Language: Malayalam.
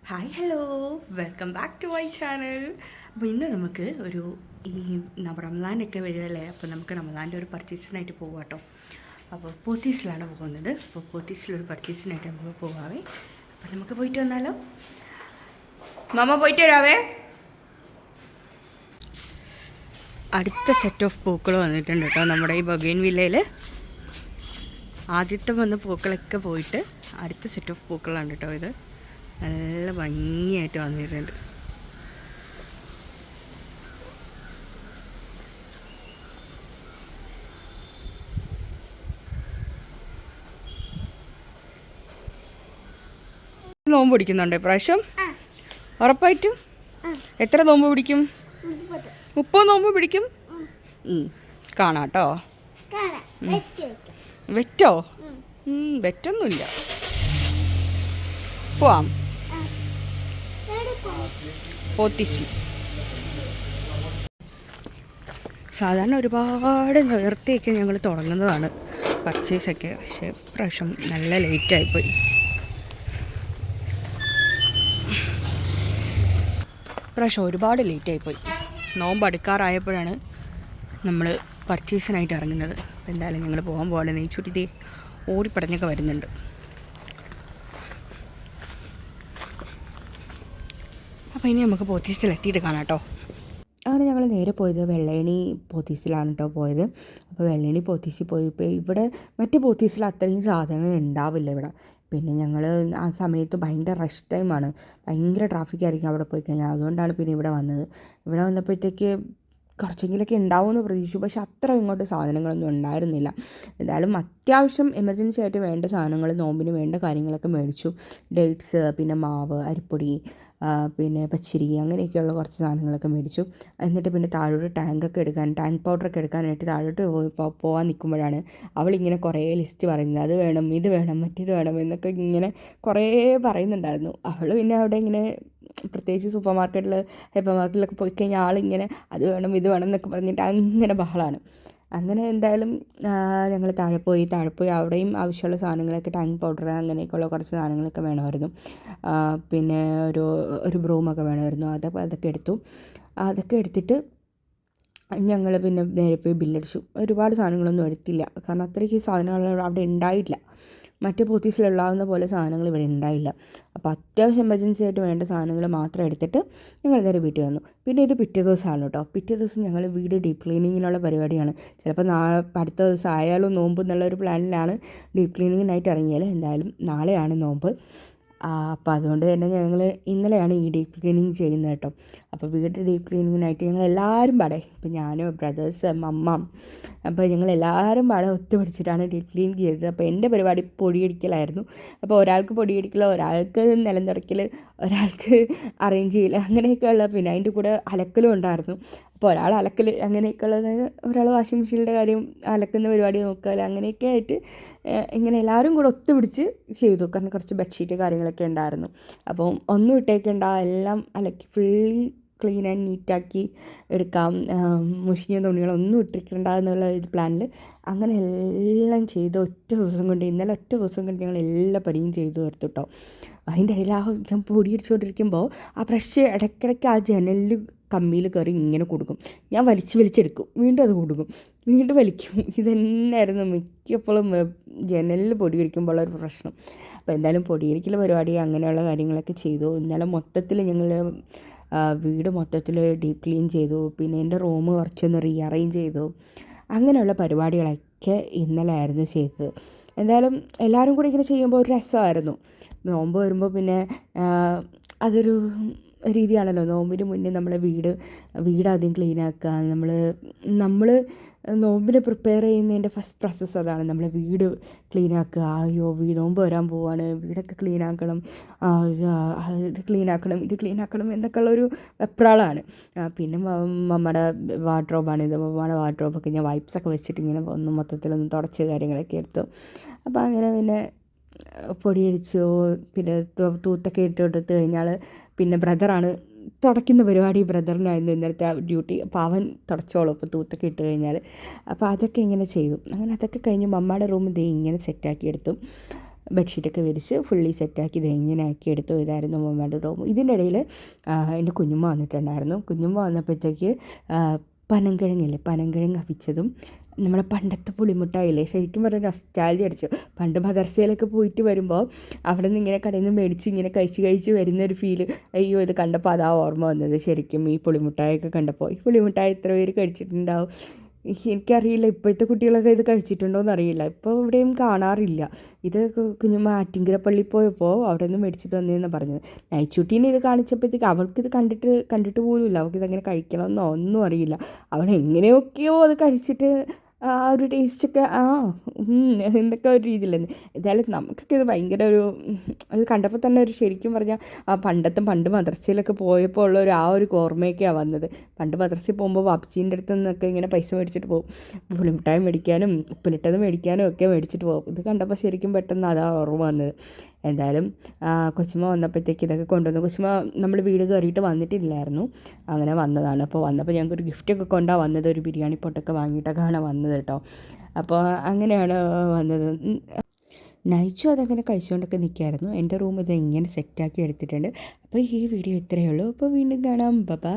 Hi hello, welcome back to my channel. അപ്പോൾ ഇന്ന് നമുക്ക് ഈ റമദാനൊക്കെ വരുമല്ലേ, അപ്പോൾ നമുക്ക് റമദാൻ്റെ ഒരു പർച്ചേസിനായിട്ട് പോകാം കേട്ടോ. അപ്പോൾ പോത്തീസിലാണ് പോകുന്നത്. അപ്പോൾ പോത്തീസിലൊരു പർച്ചേസിനായിട്ട് നമുക്ക് പോകാവേ. അപ്പോൾ നമുക്ക് പോയിട്ട് വന്നാലോ. മാമ പോയിട്ട് വരാവേ. അടുത്ത സെറ്റ് ഓഫ് പൂക്കൾ വന്നിട്ടുണ്ട് കേട്ടോ നമ്മുടെ ഈ ബഗൈൻ വില്ലയിൽ. ആദ്യത്തെ വന്ന പൂക്കളൊക്കെ പോയിട്ട് അടുത്ത സെറ്റ് ഓഫ് പൂക്കളാണ് കേട്ടോ ഇത്. നല്ല ഭംഗിയായിട്ട് വന്നിട്ടുണ്ട്. നോമ്പ് പിടിക്കുന്നുണ്ട് ഇപ്രാവശ്യം ഉറപ്പായിട്ടും? എത്ര നോമ്പ് പിടിക്കും? 30 നോമ്പ് പിടിക്കും. കാണാട്ടോ. വെറ്റോ? വെറ്റൊന്നുമില്ല. പോവാം. പോത്തീസിൽ സാധാരണ ഒരുപാട് നേരത്തെയൊക്കെ ഞങ്ങൾ തുടങ്ങുന്നതാണ് പർച്ചേസൊക്കെ. പക്ഷേ പ്രാവശ്യം നല്ല ലേറ്റായിപ്പോയി. പ്രാവശ്യം ഒരുപാട് ലേറ്റായിപ്പോയി. നോമ്പ് അടുക്കാറായപ്പോഴാണ് നമ്മൾ പർച്ചേസിനായിട്ട് ഇറങ്ങുന്നത്. അപ്പോൾ എന്തായാലും ഞങ്ങൾ പോകാൻ പോലെ നെയ്ച്ചുരുതി ഓടിപ്പടഞ്ഞൊക്കെ വരുന്നുണ്ട്. അപ്പോൾ ഇനി നമുക്ക് പോത്തീസിൽ എത്തിയിട്ട് കാണാം കേട്ടോ. അങ്ങനെ ഞങ്ങൾ നേരെ പോയത് വെള്ളേണി പോത്തീസിലാണ് കേട്ടോ പോയത്. അപ്പോൾ വെള്ളേണി പോത്തീസിൽ പോയപ്പോൾ ഇവിടെ മറ്റു പോത്തീസിൽ അത്രയും സാധനങ്ങൾ ഉണ്ടാവില്ല ഇവിടെ. പിന്നെ ഞങ്ങൾ ആ സമയത്ത് ഭയങ്കര റഷ് ടൈമാണ്, ഭയങ്കര ട്രാഫിക് ആയിരിക്കും അവിടെ പോയി കഴിഞ്ഞാൽ. അതുകൊണ്ടാണ് പിന്നെ ഇവിടെ വന്നത്. ഇവിടെ വന്നപ്പോഴത്തേക്ക് കുറച്ചെങ്കിലൊക്കെ ഉണ്ടാവുമെന്ന് പ്രതീക്ഷിച്ചു, പക്ഷെ അത്ര ഇങ്ങോട്ട് സാധനങ്ങളൊന്നും ഉണ്ടായിരുന്നില്ല. എന്തായാലും അത്യാവശ്യം എമർജൻസി ആയിട്ട് വേണ്ട സാധനങ്ങൾ, നോമ്പിന് വേണ്ട കാര്യങ്ങളൊക്കെ മേടിച്ചു. ഡേറ്റ്സ്, പിന്നെ മാവ്, അരിപ്പൊടി, പിന്നെ പച്ചരി, അങ്ങനെയൊക്കെയുള്ള കുറച്ച് സാധനങ്ങളൊക്കെ മേടിച്ചു. എന്നിട്ട് പിന്നെ താഴോട്ട് ടാങ്ക് പൗഡറൊക്കെ എടുക്കാനായിട്ട് താഴോട്ട് പോകാൻ നിൽക്കുമ്പോഴാണ് അവളിങ്ങനെ കുറേ ലിസ്റ്റ് പറയുന്നത്. അത് വേണം, ഇത് വേണം, മറ്റേത് വേണം എന്നൊക്കെ ഇങ്ങനെ കുറേ പറയുന്നുണ്ടായിരുന്നു. അവൾ പിന്നെ അവിടെ ഇങ്ങനെ പ്രത്യേകിച്ച് ഹൈപ്പർ മാർക്കറ്റിലൊക്കെ പോയി കഴിഞ്ഞാൽ ആളിങ്ങനെ അത് വേണം, ഇത് വേണം എന്നൊക്കെ പറഞ്ഞിട്ട് അങ്ങനെ ബഹളമാണ്. അങ്ങനെ എന്തായാലും ഞങ്ങൾ താഴെ പോയി അവിടെയും ആവശ്യമുള്ള സാധനങ്ങളൊക്കെ, ടാങ്ക് പൗഡർ അങ്ങനെയൊക്കെയുള്ള കുറച്ച് സാധനങ്ങളൊക്കെ വേണമായിരുന്നു. പിന്നെ ഒരു ബ്രൂമൊക്കെ വേണമായിരുന്നു. അതൊക്കെ എടുത്തു. അതൊക്കെ എടുത്തിട്ട് ഞങ്ങൾ പിന്നെ നേരെ പോയി ബില്ലടിച്ചു. ഒരുപാട് സാധനങ്ങളൊന്നും എടുത്തില്ല, കാരണം അത്രയ്ക്ക് സാധനങ്ങൾ അവിടെ ഉണ്ടായില്ല. മറ്റേ പോത്തീസിലുള്ളാവുന്ന പോലെ സാധനങ്ങൾ ഇവിടെ ഉണ്ടായില്ല. അപ്പോൾ അത്യാവശ്യം എമർജൻസി ആയിട്ട് വേണ്ട സാധനങ്ങൾ മാത്രം എടുത്തിട്ട് ഞങ്ങൾ നേരെ വീട്ടിൽ വന്നു. പിന്നെ ഇത് പിറ്റേ ദിവസമാണ് കേട്ടോ. പിറ്റേ ദിവസം ഞങ്ങൾ വീട് ഡീപ്പ് ക്ലീനിങ്ങിനുള്ള പരിപാടിയാണ്. ചിലപ്പോൾ അടുത്ത ദിവസം ആയാലും നോമ്പ് എന്നുള്ളൊരു പ്ലാനിലാണ് ഡീപ്പ് ക്ലീനിങ്ങിനായിട്ട് ഇറങ്ങിയാൽ. എന്തായാലും നാളെയാണ് നോമ്പ്. അപ്പോൾ അതുകൊണ്ട് തന്നെ ഞങ്ങൾ ഇന്നലെയാണ് ഈ ഡീപ്പ് ക്ലീനിങ് ചെയ്യുന്നത് കേട്ടോ. അപ്പോൾ വീട് ഡീപ്പ് ക്ലീനിങ്ങിനായിട്ട് ഞങ്ങൾ എല്ലാവരും പാടെ, ഇപ്പോൾ ഞാനും ബ്രദേഴ്സ്, അമ്മ, അപ്പോൾ ഞങ്ങൾ എല്ലാവരും പാടെ ഒത്തുപിടിച്ചിട്ടാണ് ഡീപ്പ് ക്ലീൻ ചെയ്തത്. അപ്പോൾ എൻ്റെ പരിപാടി പൊടിയടിക്കലായിരുന്നു. അപ്പോൾ ഒരാൾക്ക് പൊടിയടിക്കൽ, ഒരാൾക്ക് നിലം തുടയ്ക്കൽ, ഒരാൾക്ക് അറേഞ്ച് ചെയ്യൽ, അങ്ങനെയൊക്കെയുള്ള, പിന്നെ അതിൻ്റെ കൂടെ അലക്കലും ഉണ്ടായിരുന്നു. അപ്പോൾ ഒരാൾ അലക്കൽ, അങ്ങനെയൊക്കെയുള്ളത്, ഒരാൾ വാഷിംഗ് മെഷീനിൻ്റെ കാര്യം, അലക്കുന്ന പരിപാടി നോക്കുക, അങ്ങനെയൊക്കെ ആയിട്ട് ഇങ്ങനെ എല്ലാവരും കൂടെ ഒത്തുപിടിച്ച് ചെയ്തു. കാരണം കുറച്ച് ബെഡ്ഷീറ്റ് കാര്യങ്ങളൊക്കെ ഉണ്ടായിരുന്നു. അപ്പം ഒന്നും ഇട്ടേക്കണ്ട, എല്ലാം അലക്കി ഫുള്ളി ക്ലീൻ ആൻഡ് നീറ്റാക്കി എടുക്കാം, മുഷിഞ്ഞ തുണികളൊന്നും ഇട്ടിരിക്കണ്ട എന്നുള്ള ഒരു പ്ലാനിൽ അങ്ങനെ എല്ലാം ചെയ്ത് ഇന്നലെ ഒറ്റ ദിവസം കൊണ്ട് ഞങ്ങൾ എല്ലാ പണിയും ചെയ്തു തീർത്തു കേട്ടോ. അതിൻ്റെ ഇടയിൽ ഞാൻ പൊടിയടിച്ചുകൊണ്ടിരിക്കുമ്പോൾ ആ ബ്രഷ് ഇടയ്ക്കിടയ്ക്ക് ആ ജനലിൽ കമ്മിയിൽ കയറി ഇങ്ങനെ കൊടുക്കും. ഞാൻ വലിച്ചെടുക്കും, വീണ്ടും അത് കൊടുക്കും, വീണ്ടും വലിക്കും. ഇതന്നെയായിരുന്നു മിക്കപ്പോഴും ജനലിൽ പൊടി പിടിക്കുമ്പോൾ ഒരു പ്രശ്നം. അപ്പോൾ എന്തായാലും പൊടിയടിക്കൽ പരിപാടി അങ്ങനെയുള്ള കാര്യങ്ങളൊക്കെ ചെയ്തു. ഇന്നലെ മൊത്തത്തിൽ ഞങ്ങൾ വീട് മൊത്തത്തിൽ ഡീപ്പ് ക്ലീൻ ചെയ്തു. പിന്നെ എൻ്റെ റൂം കുറച്ചൊന്ന് റീഅറേഞ്ച് ചെയ്തു. അങ്ങനെയുള്ള പരിപാടികളൊക്കെ ഇന്നലെ ആയിരുന്നു ചെയ്തത്. എന്തായാലും എല്ലാവരും കൂടി ഇങ്ങനെ ചെയ്യുമ്പോൾ ഒരു രസമായിരുന്നു. നോമ്പ് വരുമ്പോൾ പിന്നെ അതൊരു രീതിയാണല്ലോ. നോമ്പിന് മുന്നേ നമ്മളെ വീട് ആദ്യം ക്ലീനാക്കുക. നമ്മൾ നോമ്പിന് പ്രിപ്പയർ ചെയ്യുന്നതിൻ്റെ ഫസ്റ്റ് പ്രോസസ്സ് അതാണ്. നമ്മളെ വീട് ക്ലീനാക്കുക. അയ്യോ, നോമ്പ് വരാൻ പോവാണ്, വീടൊക്കെ ക്ലീനാക്കണം, ഇത് ക്ലീനാക്കണം എന്നൊക്കെയുള്ളൊരു വെപ്രാളമാണ്. പിന്നെ മമ്മയുടെ വാർഡ്രോബാണിത്. മമ്മയുടെ വാർഡ്രോബൊക്കെ ഞാൻ വൈപ്സൊക്കെ വെച്ചിട്ട് ഇങ്ങനെ മൊത്തത്തിലൊന്ന് തുടച്ച് കാര്യങ്ങളൊക്കെ എടുത്തു. അപ്പോൾ അങ്ങനെ പിന്നെ പൊടിയടിച്ചു. പിന്നെ തൂത്തൊക്കെ ഇട്ടെടുത്ത് കഴിഞ്ഞാൽ പിന്നെ ബ്രദറാണ് തുടയ്ക്കുന്ന പരിപാടി. ബ്രദറിനായിരുന്നു ഇന്നലത്തെ ഡ്യൂട്ടി. അപ്പോൾ അവൻ തുടച്ചോളും ഇപ്പോൾ തൂത്തൊക്കെ ഇട്ട് കഴിഞ്ഞാൽ. അപ്പോൾ അതൊക്കെ ഇങ്ങനെ ചെയ്തു. അങ്ങനെ അതൊക്കെ കഴിഞ്ഞ് മമ്മയുടെ റൂം ഇങ്ങനെ സെറ്റാക്കിയെടുത്തു. ബെഡ്ഷീറ്റൊക്കെ വിരിച്ച് ഫുള്ളി സെറ്റാക്കി ഇത് ഇങ്ങനെ ആക്കി എടുത്തു. ഇതായിരുന്നു മമ്മയുടെ റൂം. ഇതിൻ്റെ ഇടയിൽ എൻ്റെ കുഞ്ഞുമ്മ വന്നിട്ടുണ്ടായിരുന്നു. കുഞ്ഞുമ്മ വന്നപ്പോഴത്തേക്ക് പനങ്കിഴങ്ങില്ലേ, പനങ്കിഴങ്ങ് അവിച്ചതും നമ്മുടെ പണ്ടത്തെ പുളിമുട്ടായില്ലേ, ശരിക്കും പറഞ്ഞാൽ നൊസ്റ്റാൾജിയ അടിച്ചു. പണ്ട് മദർസയിലൊക്കെ പോയിട്ട് വരുമ്പോൾ അവിടെ നിന്ന് ഇങ്ങനെ കടയിൽ നിന്ന് മേടിച്ച് ഇങ്ങനെ കഴിച്ച് വരുന്നൊരു ഫീല്, അയ്യോ ഇത് കണ്ടപ്പോൾ അതാ ഓർമ്മ വന്നത് ശരിക്കും ഈ പുളിമുട്ടായൊക്കെ കണ്ടപ്പോൾ. ഈ പുളിമുട്ടായി എത്ര പേര് കഴിച്ചിട്ടുണ്ടാവും എനിക്കറിയില്ല. ഇപ്പോഴത്തെ കുട്ടികളൊക്കെ ഇത് കഴിച്ചിട്ടുണ്ടോ എന്നറിയില്ല, ഇപ്പോൾ ഇവിടെയും കാണാറില്ല. ഇത് കുഞ്ഞുമ്മ ആറ്റിങ്കര പള്ളി പോയപ്പോൾ അവിടെ നിന്ന് മേടിച്ചിട്ട് വന്നതെന്ന് പറഞ്ഞത്. നൈച്ചൂട്ടീനെ ഇത് കാണിച്ചപ്പോഴത്തേക്ക് അവൾക്കിത് കണ്ടിട്ട് പോലുമില്ല, അവൾക്കിതങ്ങനെ കഴിക്കണമെന്നോ ഒന്നും അറിയില്ല. അവൾ എങ്ങനെയൊക്കെയോ അത് കഴിച്ചിട്ട് ആ ഒരു ടേസ്റ്റൊക്കെ എന്തൊക്കെ ഒരു രീതിയിലെന്ന്. എന്തായാലും നമുക്കൊക്കെ ഇത് ഭയങ്കര ഒരു അത് കണ്ടപ്പോൾ തന്നെ ഒരു ശരിക്കും പറഞ്ഞാൽ പണ്ട് മദ്രസയിലൊക്കെ പോയപ്പോൾ ഉള്ള ഒരു ഒരു ഓർമ്മയൊക്കെയാണ് വന്നത്. പണ്ട് മദ്രസയിൽ പോകുമ്പോൾ വാപ്പച്ചീൻ്റെ അടുത്ത് നിന്നൊക്കെ ഇങ്ങനെ പൈസ മേടിച്ചിട്ട് പോകും, പുളിമിഠായി മേടിക്കാനും ഉപ്പിലിട്ടത് മേടിക്കാനും ഒക്കെ മേടിച്ചിട്ട് പോകും. ഇത് കണ്ടപ്പോൾ ശരിക്കും പെട്ടെന്ന് അതാ ഓർമ്മ വന്നത്. എന്തായാലും കൊച്ചുമ്മ വന്നപ്പോഴത്തേക്ക് ഇതൊക്കെ കൊണ്ടുവന്നു. കൊച്ചുമ്മ നമ്മൾ വീട് കയറിയിട്ട് വന്നിട്ടില്ലായിരുന്നു, അങ്ങനെ വന്നതാണ്. അപ്പോൾ വന്നപ്പോൾ ഞങ്ങൾക്കൊരു ഗിഫ്റ്റൊക്കെ കൊണ്ടാണ് വന്നത്, ഒരു ബിരിയാണി പൊട്ടൊക്കെ വാങ്ങിയിട്ടൊക്കെയാണ് വന്നത് കേട്ടോ. അപ്പോൾ അങ്ങനെയാണ് വന്നത്. നയിച്ചു അതങ്ങനെ കഴിച്ചുകൊണ്ടൊക്കെ നിൽക്കുമായിരുന്നു. എൻ്റെ റൂം ഇത് ഇങ്ങനെ സെറ്റാക്കി എടുത്തിട്ടുണ്ട്. അപ്പോൾ ഈ വീഡിയോ ഇത്രയേ ഉള്ളൂ. അപ്പോൾ വീണ്ടും കാണാം. ബൈ.